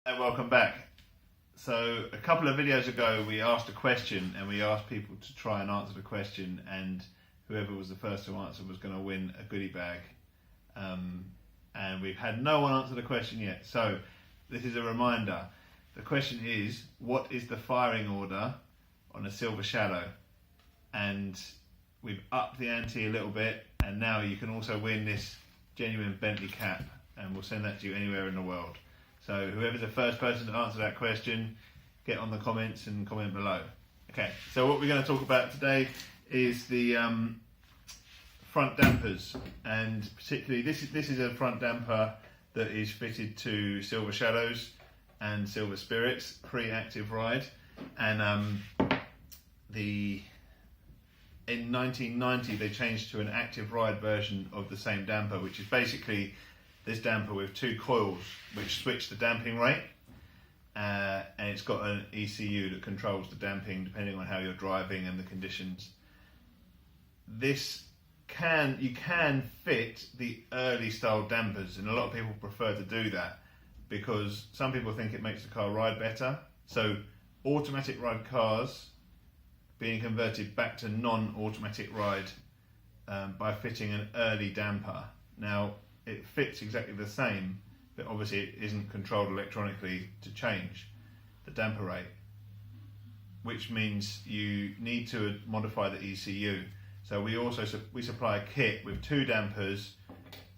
And welcome back. So a couple of videos ago we asked a question and we asked people to try and answer the question, and whoever was the first to answer was going to win a goodie bag. And we've had no one answer the question yet, so this is a reminder. The question is, what is the firing order on a Silver Shadow? And we've upped the ante a little bit, and now you can also win this genuine Bentley cap, and we'll send that to you anywhere in the world. So whoever's the first person to answer that question, get on the comments and comment below. Okay, so what we're going to talk about today is the front dampers, and particularly this is a front damper that is fitted to Silver Shadows and Silver Spirits pre-active ride, and in 1990 they changed to an active ride version of the same damper, which is basically this damper with two coils which switch the damping rate, and it's got an ECU that controls the damping depending on how you're driving and the conditions. You can fit the early style dampers, and a lot of people prefer to do that because some people think it makes the car ride better. So automatic ride cars being converted back to non-automatic ride by fitting an early damper. Now, it fits exactly the same, but obviously it isn't controlled electronically to change the damper rate, which means you need to modify the ECU. So we supply a kit with two dampers,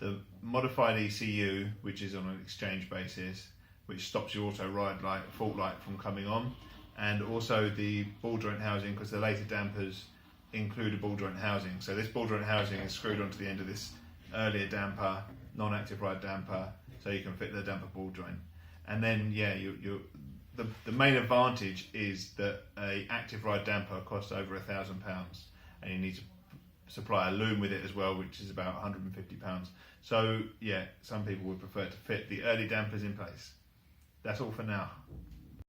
the modified ECU, which is on an exchange basis, which stops your auto ride light, fault light from coming on, and also the ball joint housing, because the later dampers include a ball joint housing. So this ball joint housing is screwed onto the end of this earlier damper, non-active ride damper, so you can fit the damper ball joint. And then the main advantage is that a active ride damper costs over £1,000, and you need to supply a loom with it as well, which is about £150. So yeah, some people would prefer to fit the early dampers in place. That's all for now.